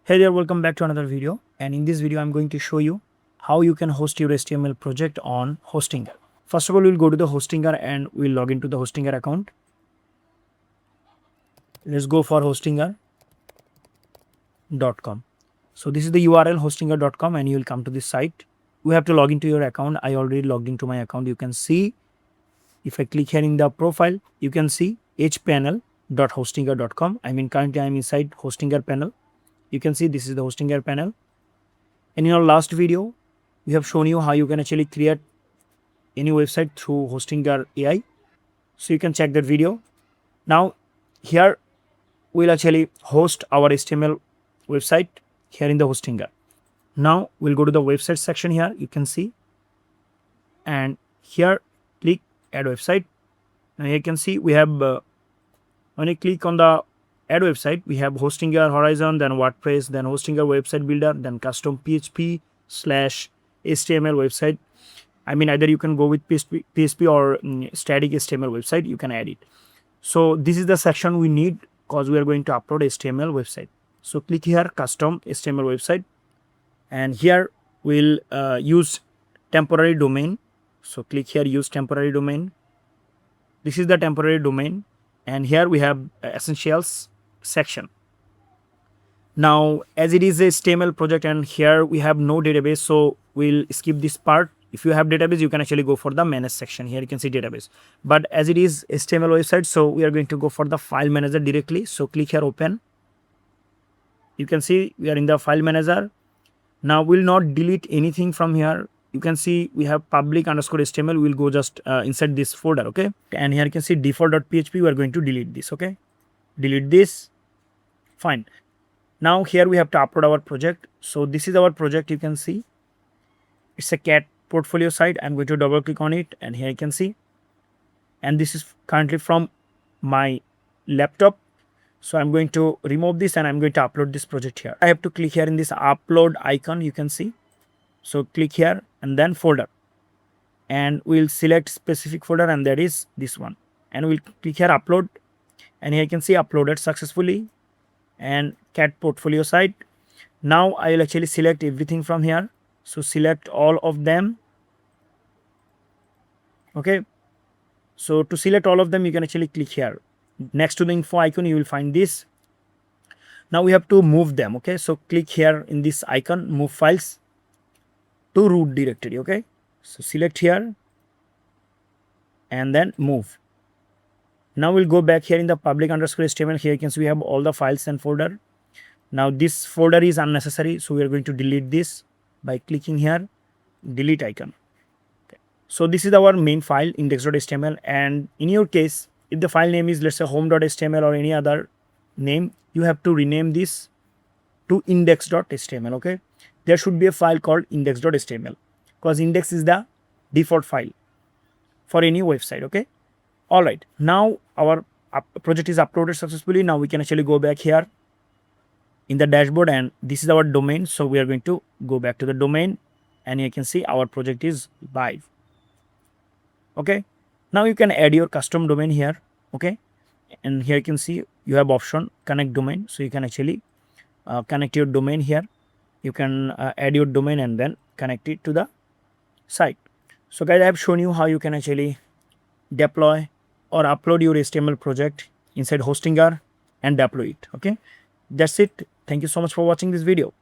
Hey there, welcome back to another video, and in this video I'm going to show you how you can host your HTML project on Hostinger. First of all, we'll go to the Hostinger and we'll log into the Hostinger account. Let's go for hostinger.com. So this is the URL hostinger.com and you will come to this site. You have to log into your account. I already logged into my account. You can see, if I click here in the profile, you can see hpanel.hostinger.com. Currently I'm inside Hostinger panel. You can see this is the Hostinger panel. And in our last video, we have shown you how you can actually create any website through Hostinger AI. So you can check that video. Now here we'll actually host our HTML website here in the Hostinger. Now we'll go to the website section here. You can see, and here click add website. Now you can see we have when you click on the add website, we have Hostinger Horizon, then WordPress, then Hostinger website builder, then custom PHP / HTML website. Either you can go with PHP or static HTML website, you can add it. So this is the section we need because we are going to upload HTML website. So click here, custom HTML website, and here we'll use temporary domain. So click here, use temporary domain. This is the temporary domain, and here we have essentials section. Now as it is a HTML project and here we have no database, so we'll skip this part. If you have database, you can actually go for the manage section. Here you can see database, but as it is HTML website, so we are going to go for the file manager directly. So click here, open. You can see we are in the file manager. Now we'll not delete anything from here. You can see we have public_html. We'll go just inside this folder, okay? And here you can see default.php. We are going to delete this, okay? Delete this. Fine. Now here we have to upload our project. So this is our project. You can see it's a cat portfolio site. I'm going to double click on it, and here you can see, and this is currently from my laptop. So I'm going to remove this and I'm going to upload this project here. I have to click here in this upload icon. You can see. So click here and then folder, and we'll select specific folder, and that is this one, and we'll click here upload, and here you can see uploaded successfully and cat portfolio site. Now I will actually select everything from here. So select all of them, okay? So to select all of them, you can actually click here next to the info icon. You will find this. Now we have to move them, okay? So click here in this icon, move files to root directory, okay? So select here and then move. Now we'll go back here in the public_html. Here you can see we have all the files and folder. Now this folder is unnecessary, so we are going to delete this by clicking here delete icon. Okay. So this is our main file, index.html, and in your case, if the file name is, let's say, home.html or any other name, you have to rename this to index.html, okay? There should be a file called index.html because index is the default file for any website, okay? All right, now our project is uploaded successfully. Now we can actually go back here in the dashboard, and this is our domain. So we are going to go back to the domain, and you can see our project is live, okay? Now you can add your custom domain here, okay? And here you can see you have option connect domain. So you can actually connect your domain here. You can add your domain and then connect it to the site. So guys, I have shown you how you can actually deploy or upload your HTML project inside Hostinger and deploy it, okay? That's it. Thank you so much for watching this video.